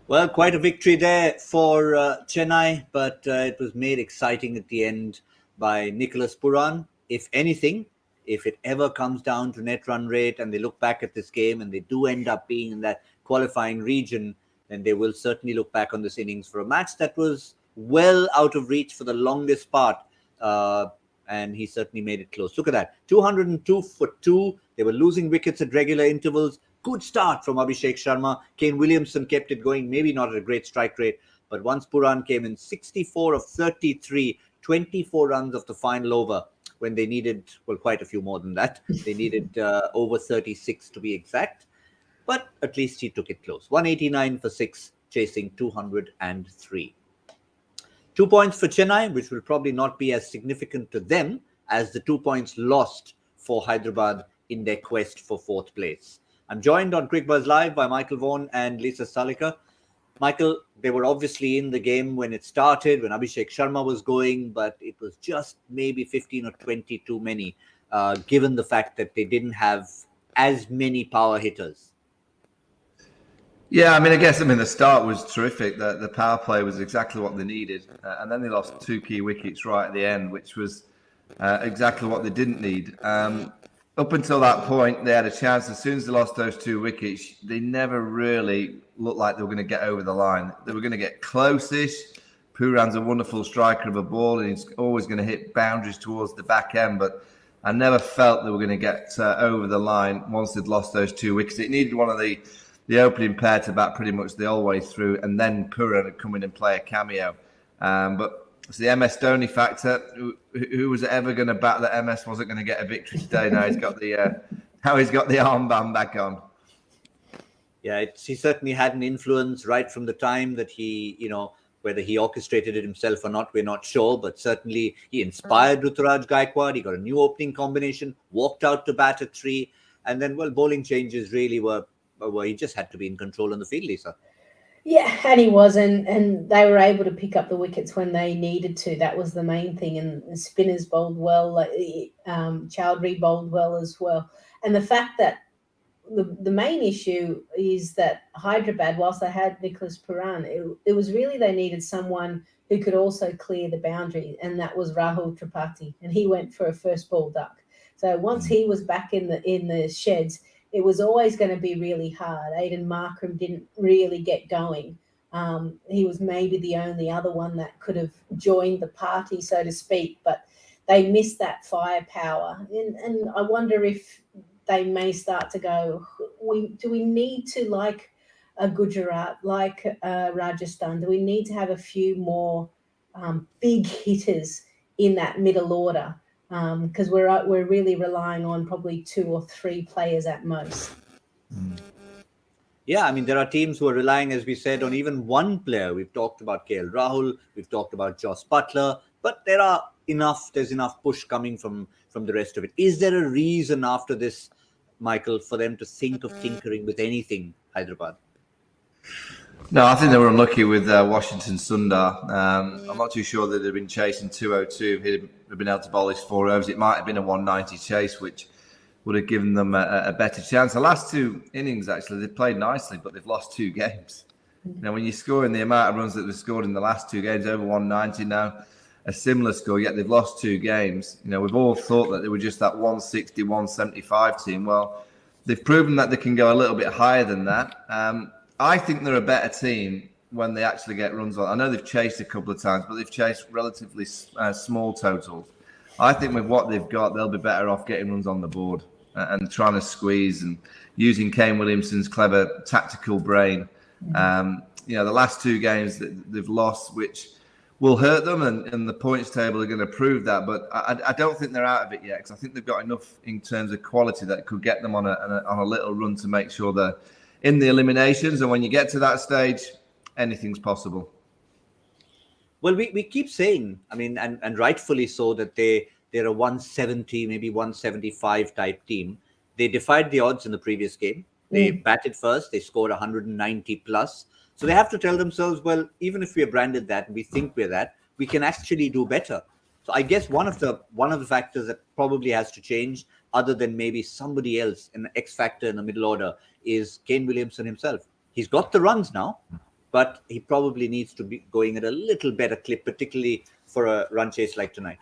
Well, quite a victory there for Chennai, but it was made exciting at the end by Nicholas Puran. If anything, if it ever comes down to net run rate and they look back at this game and they do end up being in that qualifying region, then they will certainly look back on this innings for a match that was well out of reach for the longest part. And he certainly made it close. Look at that, 202 for 2. They were losing wickets at regular intervals. Good start from Abhishek Sharma. Kane Williamson kept it going, maybe not at a great strike rate, but once Puran came in, 64 of 33, 24 runs of the final over, when they needed, well, quite a few more than that. They needed over 36 to be exact, but at least he took it close. 189 for 6, chasing 203. 2 points for Chennai, which will probably not be as significant to them as the 2 points lost for Hyderabad in their quest for fourth place. I'm joined on Cricbuzz Live by Michael Vaughan and Lisa Sthalekar. Michael, they were obviously in the game when it started, when Abhishek Sharma was going, but it was just maybe 15 or 20 too many, given the fact that they didn't have as many power hitters. Yeah, I guess the start was terrific. The power play was exactly what they needed. And then they lost 2 key wickets right at the end, which was exactly what they didn't need. Up until that point, they had a chance. As soon as they lost those 2 wickets, they never really looked like they were going to get over the line. They were going to get close-ish. Puran's a wonderful striker of a ball, and he's always going to hit boundaries towards the back end. But I never felt they were going to get over the line once they'd lost those 2 wickets. It needed one of the opening pair to bat pretty much the whole way through, and then Puran would come in and play a cameo. But it's the MS Dhoni factor. Who was ever going to bat that MS wasn't going to get a victory today? Now he's got the armband back on. Yeah, he certainly had an influence right from the time that he, whether he orchestrated it himself or not, we're not sure. But certainly he inspired Ruturaj Gaikwad. He got a new opening combination, walked out to bat at 3. And then, bowling changes really were he just had to be in control on the field, Lisa. Yeah, and he was, and they were able to pick up the wickets when they needed to. That was the main thing. And the spinners bowled well. Choudhary bowled well as well. And the fact that the main issue is that Hyderabad, whilst they had Nicholas Puran, it was really they needed someone who could also clear the boundary, and that was Rahul Tripathi, and he went for a first ball duck. So once he was back in the sheds, it was always going to be really hard. Aiden Markram didn't really get going. He was maybe the only other one that could have joined the party, so to speak, but they missed that firepower. And I wonder if they may start to go, do we need to, like a Gujarat, like Rajasthan, do we need to have a few more big hitters in that middle order? Because we're really relying on probably 2 or 3 players at most. Yeah, there are teams who are relying, as we said, on even one player. We've talked about KL Rahul, we've talked about Joss Butler, but there's enough push coming from the rest of it. Is there a reason after this, Michael, for them to think of tinkering with anything, Hyderabad? No, I think they were unlucky with Washington Sundar. I'm not too sure that they'd been chasing 202. He'd have been able to bowl his 4 overs. It might have been a 190 chase, which would have given them a better chance. The last 2 innings, actually, they've played nicely, but they've lost 2 games. Now, when you're scoring the amount of runs that they've scored in the last 2 games, over 190 now, a similar score, yet they've lost 2 games. We've all thought that they were just that 160, 175 team. Well, they've proven that they can go a little bit higher than that. I think they're a better team when they actually get runs on. I know they've chased a couple of times, but they've chased relatively small totals. I think with what they've got, they'll be better off getting runs on the board and trying to squeeze and using Kane Williamson's clever tactical brain. The last 2 games that they've lost, which will hurt them, and the points table are going to prove that. But I don't think they're out of it yet, because I think they've got enough in terms of quality that could get them on a little run to make sure they're in the eliminations. And when you get to that stage, anything's possible. Well, we keep saying, and rightfully so, that they're a 170, maybe 175 type team. They defied the odds in the previous game. They batted first. They scored 190 plus. So they have to tell themselves, well, even if we're branded that and we think we're that, we can actually do better. So I guess one of the factors that probably has to change, other than maybe somebody else, an X factor in the middle order, is Kane Williamson himself. He's got the runs now. but he probably needs to be going at a little better clip, particularly for a run chase like tonight.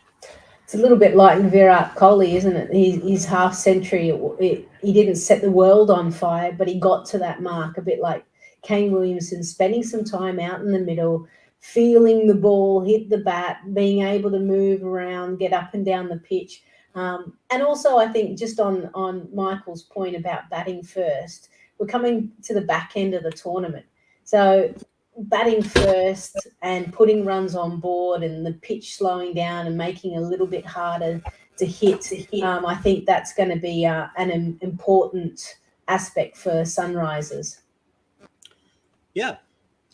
It's a little bit like Virat Kohli, isn't it? His half century, he didn't set the world on fire, but he got to that mark, a bit like Kane Williamson, spending some time out in the middle, feeling the ball, hit the bat, being able to move around, get up and down the pitch. And also, I think, just on Michael's point about batting first, we're coming to the back end of the tournament. So batting first and putting runs on board and the pitch slowing down and making it a little bit harder to hit. I think that's going to be an important aspect for Sunrisers. Yeah.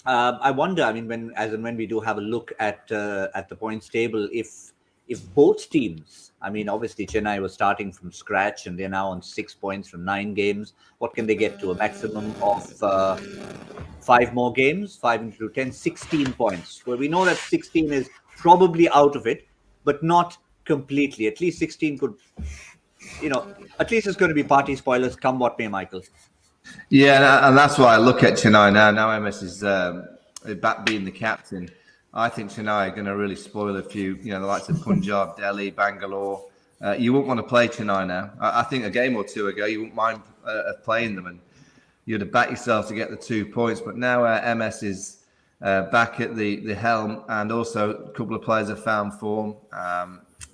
I wonder, I mean, when we do have a look at the points table, if both teams, I mean, obviously Chennai was starting from scratch and they're now on 6 points from 9 games. What can they get to? A maximum of 5 more games, 5 into 10, 16 points. Well, we know that 16 is probably out of it, but not completely. At least 16 could, at least it's going to be party spoilers come what may, Michael. Yeah, and that's why I look at Chennai now. Now MS is back being the captain. I think Chennai are going to really spoil a few, the likes of Punjab, Delhi, Bangalore. You wouldn't want to play Chennai now. I think a game or two ago, you wouldn't mind playing them, and you'd have backed yourself to get the 2 points. But now MS is back at the helm, and also a couple of players have found form.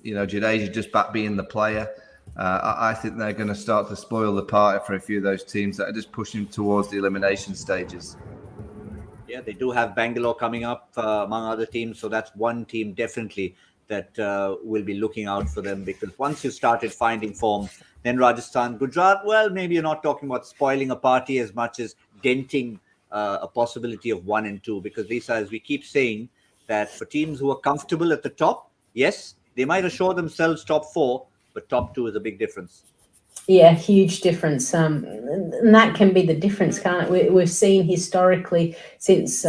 Jadeja just back being the player. I think they're going to start to spoil the party for a few of those teams that are just pushing towards the elimination stages. Yeah, they do have Bangalore coming up among other teams. So that's one team definitely that will be looking out for them, because once you started finding form, then Rajasthan, Gujarat, well, maybe you're not talking about spoiling a party as much as denting a possibility of 1 and 2. Because Lisa, as we keep saying, that for teams who are comfortable at the top, yes, they might assure themselves top 4, but top 2 is a big difference. Yeah, huge difference. And that can be the difference, can't it? We've seen historically, since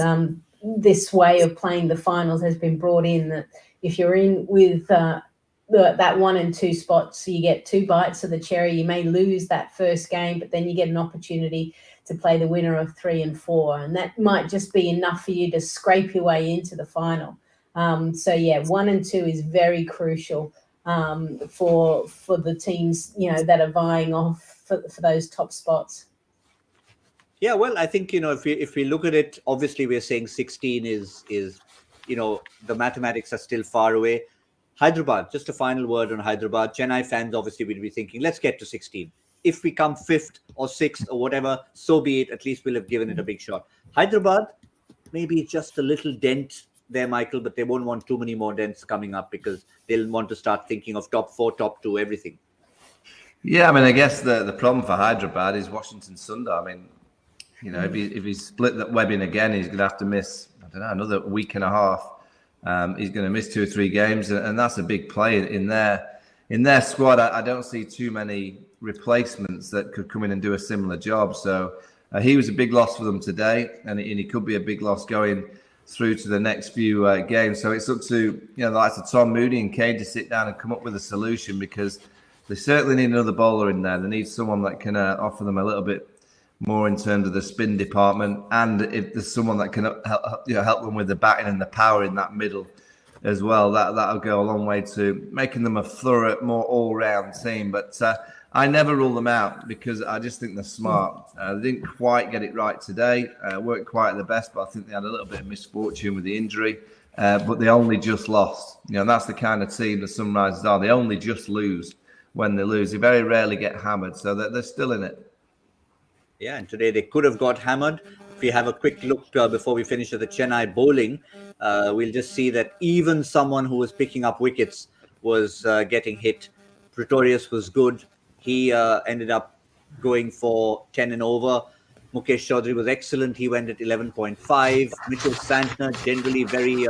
this way of playing the finals has been brought in, that if you're in with that 1 and 2 spots, you get 2 bites of the cherry. You may lose that first game, but then you get an opportunity to play the winner of 3 and 4. And that might just be enough for you to scrape your way into the final. 1 and 2 is very crucial for the teams, that are vying off for those top spots. Yeah, well, I think, if we look at it, obviously we're saying 16 is the mathematics are still far away. Hyderabad, just a final word on Hyderabad. Chennai fans obviously will be thinking, let's get to 16. If we come 5th or 6th or whatever, so be it. At least we'll have given it a big shot. Hyderabad, maybe just a little dent there, Michael, but they won't want too many more dents coming up, because they'll want to start thinking of top 4, top 2, everything. Yeah, I mean, I guess the problem for Hyderabad is Washington Sundar. I mean, if he split that webbing again, he's going to have to miss, another week and a half. He's going to miss 2 or 3 games, and that's a big play in their squad. I don't see too many replacements that could come in and do a similar job. So he was a big loss for them today, and he could be a big loss going through to the next few games. So it's up to the likes of Tom Moody and Kane to sit down and come up with a solution, because they certainly need another bowler in there. They need someone that can offer them a little bit more in terms of the spin department, and if there's someone that can help them with the batting and the power in that middle as well, that'll go a long way to making them a thorough, more all-round team. But I never rule them out, because I just think they're smart. They didn't quite get it right today, weren't quite at the best, but I think they had a little bit of misfortune with the injury. But they only just lost. That's the kind of team the Sunrisers are. They only just lose when they lose. They very rarely get hammered, so they're still in it. Yeah, and today they could have got hammered. If we have a quick look before we finish at the Chennai bowling, we'll just see that even someone who was picking up wickets was getting hit. Pretorius was good. He ended up going for 10 and over. Mukesh Choudhary was excellent. He went at 11.5. Mitchell Santner, generally very,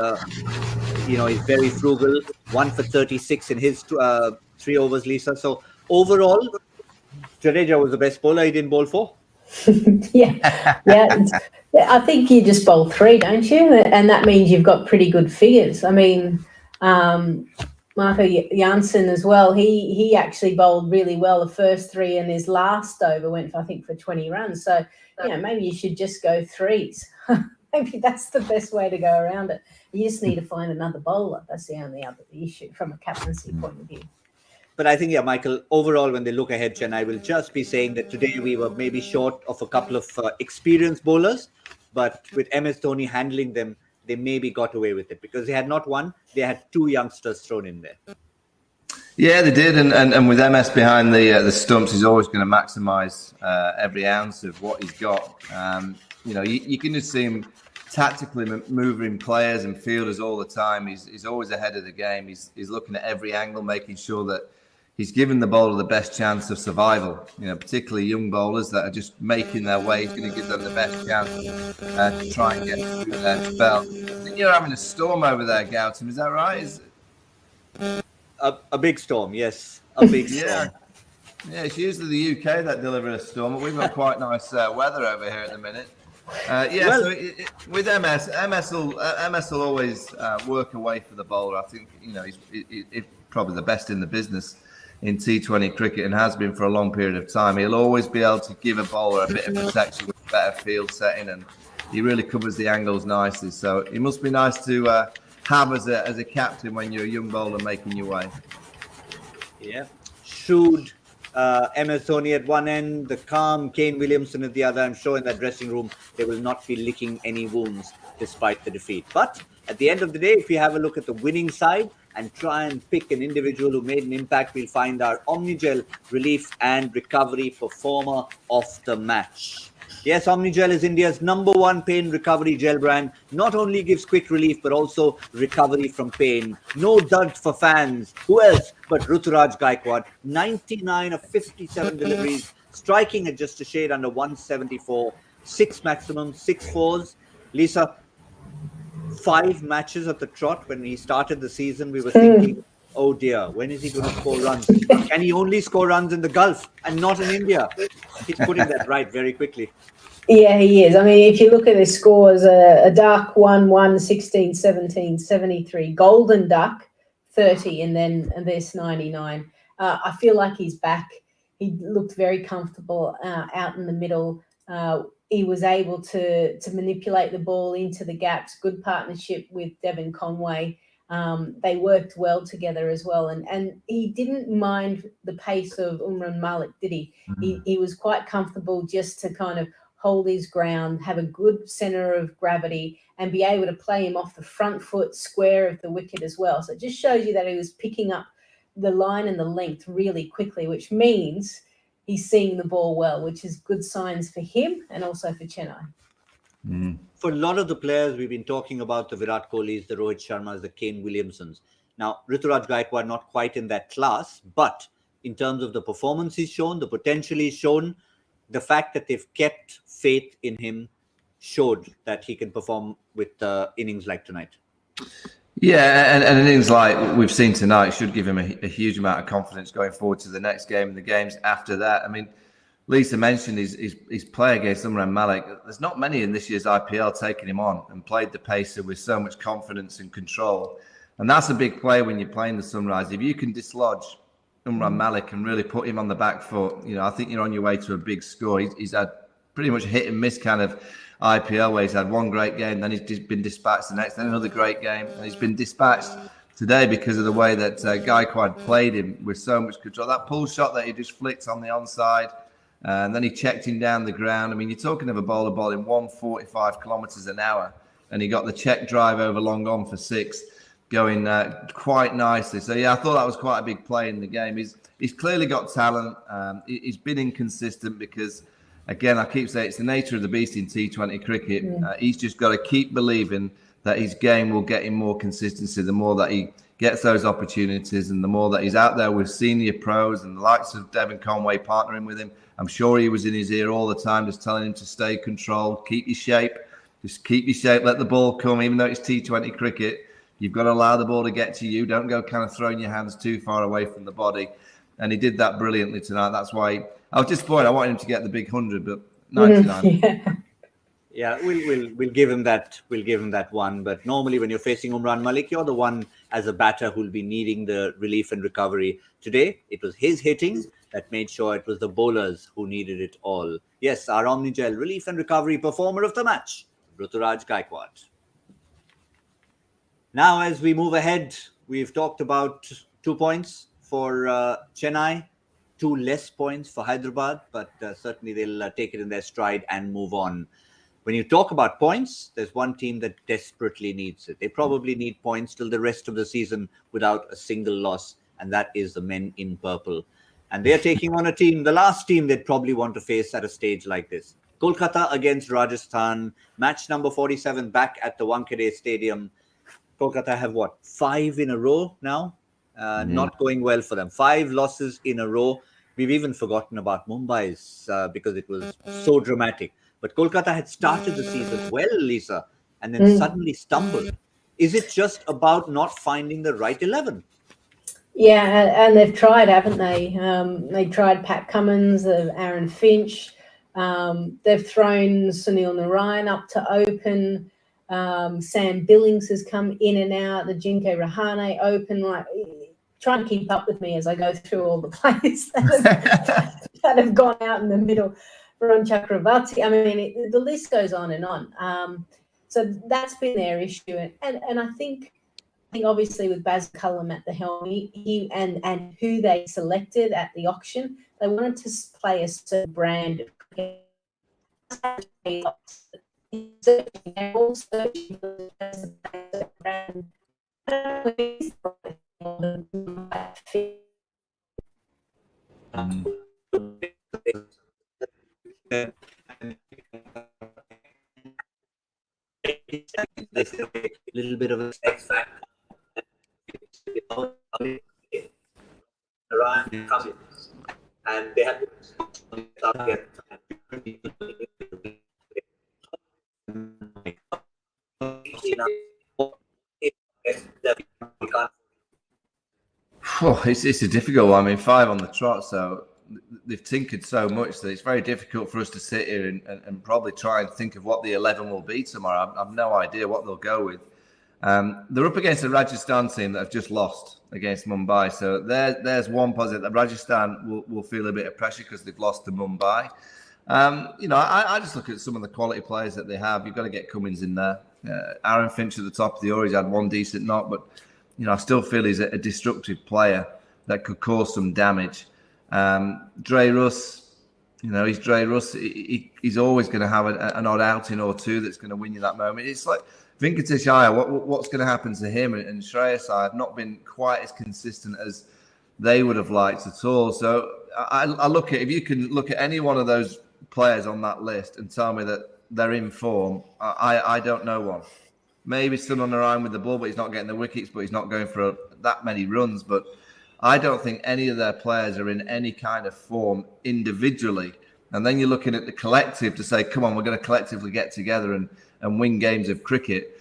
he's very frugal. 1 for 36 in his 3 overs, Lisa. So overall, Jadeja was the best bowler. He didn't bowl 4. Yeah. I think you just bowl 3, don't you? And that means you've got pretty good figures. I mean, Marco Janssen as well. He actually bowled really well the first 3, and his last over went for 20 runs. So maybe you should just go 3s. maybe that's the best way to go around it. You just need to find another bowler. That's the only other issue from a captaincy point of view. But I think, yeah, Michael, overall, when they look ahead, Chennai will just be saying that today we were maybe short of a couple of experienced bowlers, but with MS Dhoni handling them, they maybe got away with it because they had not one, they had two youngsters thrown in there. Yeah, they did, and with MS behind the stumps, he's always going to maximise every ounce of what he's got. You can just see him tactically moving players and fielders all the time. He's always ahead of the game. He's looking at every angle, making sure that he's giving the bowler the best chance of survival. Particularly young bowlers that are just making their way. He's going to give them the best chance to try and get through their spell. I think you're having a storm over there, Gautam. Is that right? A big storm, yes. A big storm. Yeah, it's usually the UK that deliver a storm, but we've got quite nice weather over here at the minute. So with MS will always work away for the bowler. I think he's probably the best in the business in T20 cricket and has been for a long period of time. He'll always be able to give a bowler a bit of protection with better field setting, and he really covers the angles nicely. So it must be nice to have as a captain when you're a young bowler making your way. Yeah, shrewd MS Dhoni at one end, the calm Kane Williamson at the other. I'm sure in that dressing room they will not be licking any wounds despite the defeat. But at the end of the day, if we have a look at the winning side and try and pick an individual who made an impact, we'll find our Omnigel relief and recovery performer of the match. Yes, Omnigel is India's #1 pain recovery gel brand. Not only gives quick relief, but also recovery from pain. No dud for fans. Who else but Ruturaj Gaikwad? 99 of 57 deliveries, striking at just a shade under 174. 6 maximum, 6 fours. Lisa, 5 matches at the trot. When he started the season, we were thinking, oh dear, when is he going to score runs? Can he only score runs in the Gulf and not in India? He's putting that right very quickly. Yeah, he is. I mean, if you look at his scores, a dark 1, 16, 17, 73, golden duck 30, and this 99. I feel like he's back. He looked very comfortable out in the middle. He was able to manipulate the ball into the gaps. Good partnership with Devon Conway. They worked well together as well, and he didn't mind the pace of Umran Malik, did he? He was quite comfortable just to kind of hold his ground, have a good center of gravity, and be able to play him off the front foot square of the wicket as well. So it just shows you that he was picking up the line and the length really quickly, which means he's seeing the ball well, which is good signs for him and also for Chennai. For a lot of the players, we've been talking about the Virat Kohlis, the Rohit Sharmas, the Kane Williamsons. Now, Ruturaj Gaikwad not quite in that class, but in terms of the performance he's shown, the potential he's shown, the fact that they've kept faith in him showed that he can perform with innings like tonight. Yeah, and innings like we've seen tonight should give him a huge amount of confidence going forward to the next game and the games after that. I mean, Lisa mentioned his play against Umran Malik. There's not many in this year's IPL taking him on and played the pacer with so much confidence and control. And that's a big play when you're playing the Sunrise. If you can dislodge Umran Malik and really put him on the back foot, I think you're on your way to a big score. He's had pretty much hit and miss kind of IPL where he's had one great game, then he's been dispatched the next, then another great game, and he's been dispatched today because of the way that Gaikwad played him with so much control. That pull shot that he just flicked on the onside, and then he checked him down the ground. I mean, you're talking of a bowler bowling 145 kilometres an hour, and he got the check drive over long on for 6. Going quite nicely. So, yeah, I thought that was quite a big play in the game. He's clearly got talent. He's been inconsistent because, again, I keep saying it's the nature of the beast in T20 cricket. He's just got to keep believing that his game will get him more consistency the more that he gets those opportunities and the more that he's out there with senior pros and the likes of Devon Conway partnering with him. I'm sure he was in his ear all the time just telling him to stay controlled, keep your shape, just keep your shape, let the ball come, even though it's T20 cricket. You've got to allow the ball to get to you. Don't go kind of throwing your hands too far away from the body. And he did that brilliantly tonight. That's why I was disappointed. I wanted him to get the big 100, but 99. Yeah, we'll give him that. We'll give him that one. But normally, when you're facing Umran Malik, you're the one as a batter who'll be needing the relief and recovery. Today, it was his hitting that made sure it was the bowlers who needed it all. Yes, our Omnigel relief and recovery performer of the match, Ruturaj Gaikwad. Now, as we move ahead, we've talked about 2 points for Chennai, 2 less points for Hyderabad, but certainly they'll take it in their stride and move on. When you talk about points, there's one team that desperately needs it. They probably need points till the rest of the season without a single loss, and that is the men in purple. And they're taking on a team, the last team they'd probably want to face at a stage like this. Kolkata against Rajasthan, match number 47 back at the Wankhede Stadium. Kolkata have 5 in a row now? Not going well for them. 5 losses in a row. We've even forgotten about Mumbai's because it was so dramatic. But Kolkata had started the season well, Lisa, and then suddenly stumbled. Is it just about not finding the right 11? Yeah, and they've tried, haven't they? They tried Pat Cummins, Aaron Finch. They've thrown Sunil Narayan up to open. Sam Billings has come in and out. The Jinke Rahane open. Like, try and keep up with me as I go through all the players that have gone out in the middle. Varun Chakravarti. I mean, the list goes on and on. So that's been their issue, and I think obviously with Baz Cullum at the helm, he and who they selected at the auction, they wanted to play a certain brand of cricket. Little bit of a and they have it's a difficult one. I mean, 5 on the trot, so they've tinkered so much that it's very difficult for us to sit here and probably try and think of what the 11 will be tomorrow. I've no idea what they'll go with. They're up against a Rajasthan team that have just lost against Mumbai. So there's one positive. Rajasthan will feel a bit of pressure because they've lost to Mumbai. I just look at some of the quality players that they have. You've got to get Cummins in there. Aaron Finch at the top of the order. He's had one decent knock, but I still feel he's a destructive player that could cause some damage. Dre Russ, he's Dre Russ. He's always going to have an odd outing or two that's going to win you that moment. It's like Venkatesh Iyer, what's going to happen to him and Shreyas Iyer have not been quite as consistent as they would have liked at all. So I look at, if you can look at any one of those players on that list and tell me that they're in form, I don't know one. Maybe still on the line with the ball, but he's not getting the wickets, but he's not going for that many runs. But I don't think any of their players are in any kind of form individually. And then you're looking at the collective to say, come on, we're going to collectively get together and win games of cricket.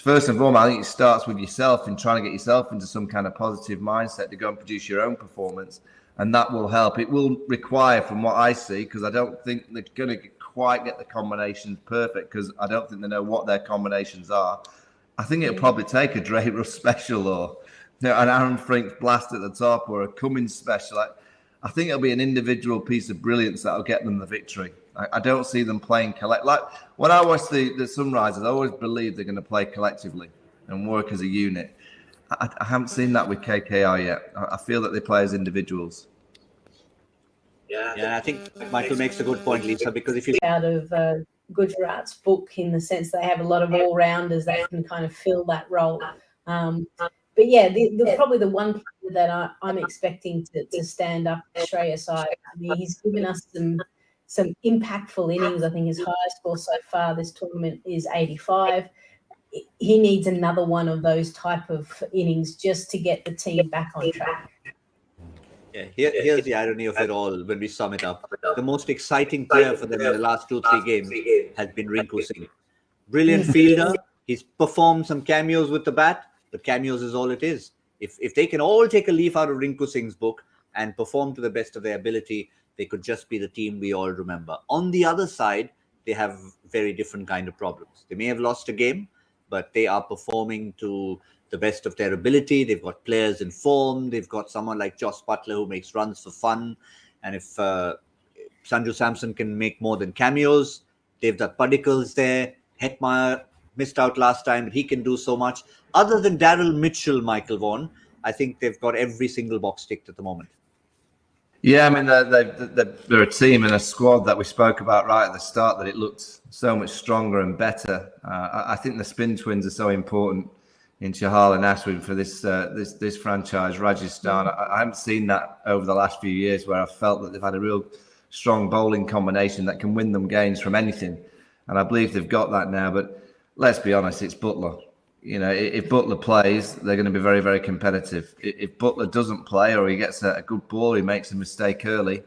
First and foremost, I think it starts with yourself and trying to get yourself into some kind of positive mindset to go and produce your own performance. And that will help. It will require, from what I see, because I don't think they're going to quite get the combinations perfect, because I don't think they know what their combinations are. I think it'll probably take a Dre Russ special or an Aaron Finch blast at the top or a Cummins special. I think it'll be an individual piece of brilliance that'll get them the victory. I don't see them playing collect. Like when I watch the Sunrisers, I always believe they're going to play collectively and work as a unit. I haven't seen that with KKR yet. I feel that they play as individuals. Yeah, I think Michael makes a good point, Lisa, because if you out of Gujarat's book, in the sense they have a lot of all-rounders that can kind of fill that role. But yeah, probably the one player that I'm expecting to stand up, Shreyas Iyer. I mean, he's given us some impactful innings. I think his highest score so far this tournament is 85. He needs another one of those type of innings just to get the team back on track. Yeah, here's the irony of it all when we sum it up. The most exciting player for them in the last 2-3 games has been Rinku Singh. Brilliant fielder. He's performed some cameos with the bat, but cameos is all it is. If they can all take a leaf out of Rinku Singh's book and perform to the best of their ability, they could just be the team we all remember. On the other side, they have very different kind of problems. They may have lost a game, but they are performing to the best of their ability. They've got players in form. They've got someone like Josh Butler who makes runs for fun. And if Sanju Samson can make more than cameos, they've got Padikkals there. Hetmeyer missed out last time, but he can do so much. Other than Daryl Mitchell, Michael Vaughan, I think they've got every single box ticked at the moment. Yeah, I mean, they're a team and a squad that we spoke about right at the start, that it looked so much stronger and better. I think the spin twins are so important in Chahal and Ashwin for this franchise, Rajasthan. I haven't seen that over the last few years, where I've felt that they've had a real strong bowling combination that can win them games from anything. And I believe they've got that now. But let's be honest, it's Buttler. You know, if Buttler plays, they're going to be very, very competitive. If Buttler doesn't play, or he gets a good ball, he makes a mistake early,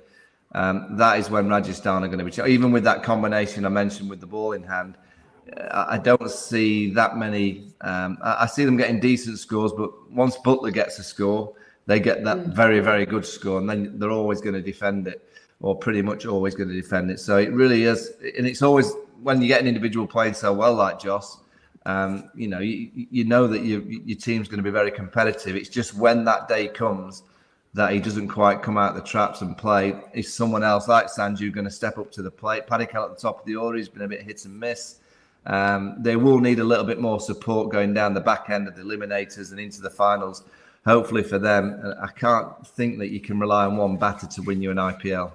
that is when Rajasthan are going to be. Even with that combination I mentioned with the ball in hand, I don't see that many. I see them getting decent scores, but once Buttler gets a score, they get that very, very good score, and then they're always going to defend it, or pretty much always going to defend it. So it really is, and it's always when you get an individual playing so well like Joss. You know that your team's going to be very competitive. It's just when that day comes that he doesn't quite come out the traps and play, is someone else like Sanju going to step up to the plate? Padikkal at the top of the order, he's been a bit hit and miss. They will need a little bit more support going down the back end of the eliminators and into the finals, hopefully for them. I can't think that you can rely on one batter to win you an IPL.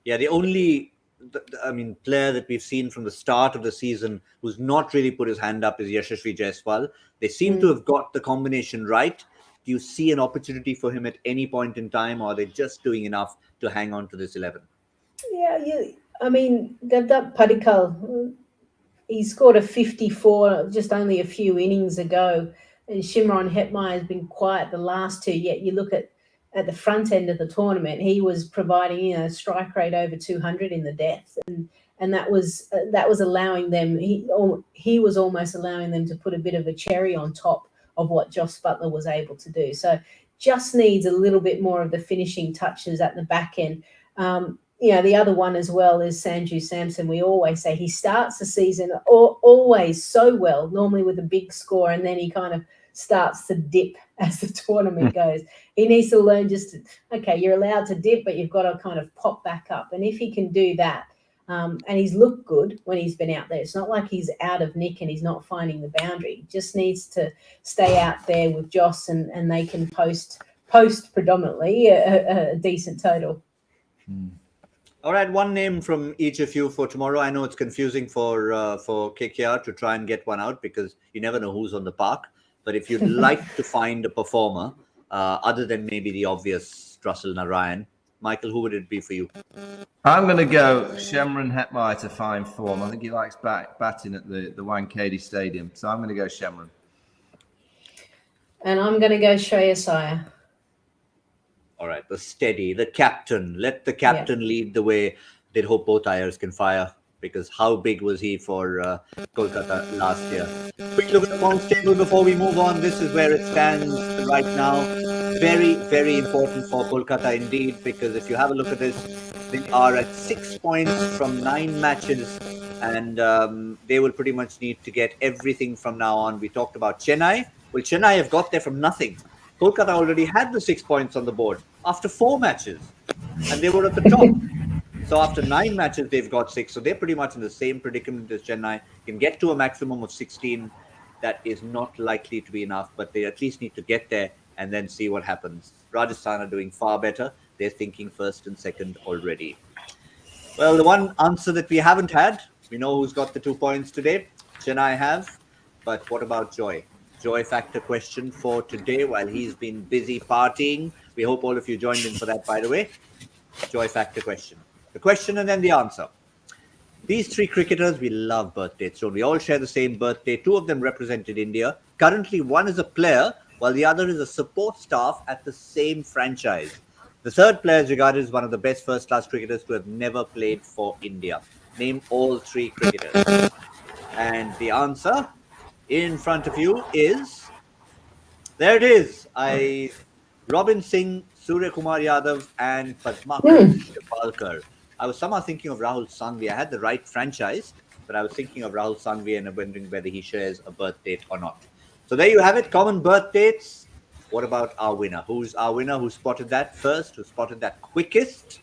Yeah, the only player that we've seen from the start of the season who's not really put his hand up is Yashasvi Jaiswal. They seem to have got the combination right. Do you see an opportunity for him at any point in time, or are they just doing enough to hang on to this 11? Yeah. I mean, that Padikkal, he scored a 54 just only a few innings ago. And Shimron Hetmeyer has been quiet the last two, yet you look at the front end of the tournament, he was providing a strike rate over 200 in the death, and that was allowing them. He was almost allowing them to put a bit of a cherry on top of what Jos Buttler was able to do. So just needs a little bit more of the finishing touches at the back end. The other one as well is Sanju Samson. We always say he starts the season always so well, normally with a big score, and then he kind of starts to dip as the tournament goes. He needs to learn you're allowed to dip, but you've got to kind of pop back up. And if he can do that, and he's looked good when he's been out there. It's not like he's out of nick and he's not finding the boundary. He just needs to stay out there with Joss, and they can post predominantly a decent total. All right, one name from each of you for tomorrow. I know it's confusing for KKR to try and get one out because you never know who's on the park. But if you'd like to find a performer, other than maybe the obvious Russell Narayan, Michael, who would it be for you? I'm going to go Shimron Hetmeyer to find form. I think he likes batting at the Wankhede Stadium. So I'm going to go Shimron. And I'm going to go Shreyas Iyer. All right, the steady, the captain. Let the captain lead the way. They'd hope both Ayers can fire, because how big was he for Kolkata last year? Quick look at the points table before we move on. This is where it stands right now. Very, very important for Kolkata indeed, because if you have a look at this, they are at 6 points from 9 matches, and they will pretty much need to get everything from now on. We talked about Chennai. Well, Chennai have got there from nothing. Kolkata already had the 6 points on the board after 4 matches, and they were at the top. So after 9 matches, they've got 6. So they're pretty much in the same predicament as Chennai. Can get to a maximum of 16. That is not likely to be enough, but they at least need to get there and then see what happens. Rajasthan are doing far better. They're thinking first and second already. Well, the one answer that we haven't had, we know who's got the 2 points today. Chennai have. But what about Joy? Joy factor question for today while he's been busy partying. We hope all of you joined in for that, by the way. Joy factor question. The question and then the answer. These 3 cricketers, we love birth dates, don't we? All share the same birthday. 2 of them represented India. Currently, one is a player, while the other is a support staff at the same franchise. The third player is regarded as one of the best first-class cricketers to have never played for India. Name all 3 cricketers. And the answer in front of you is... There it is. Robin Singh, Surya Kumar Yadav, and Padmakar Shapalkar. I was somehow thinking of Rahul Sangvi. I had the right franchise, but I was thinking of Rahul Sangvi and wondering whether he shares a birth date or not. So there you have it, common birth dates. What about our winner? Who's our winner? Who spotted that first? Who spotted that quickest?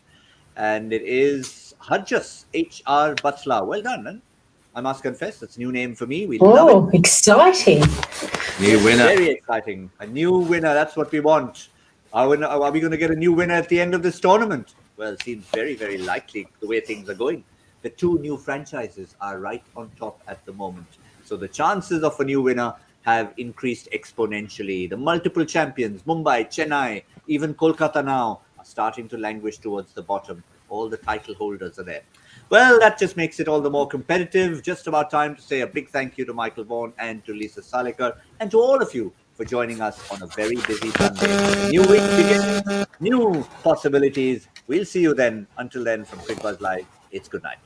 And it is Hajjas, H.R. Batsla. Well done, man. I must confess, that's a new name for me. We love Oh, exciting. New it. winner. Very exciting. A new winner. That's what we want. Are we going to get a new winner at the end of this tournament? Well, it seems very, very likely the way things are going. The two new franchises are right on top at the moment. So the chances of a new winner have increased exponentially. The multiple champions, Mumbai, Chennai, even Kolkata now, are starting to languish towards the bottom. All the title holders are there. Well, that just makes it all the more competitive. Just about time to say a big thank you to Michael Vaughan and to Lisa Sthalekar and to all of you for joining us on a very busy Sunday. New week begins, new possibilities. We'll see you then. Until then, from Cricbuzz Live, it's good night.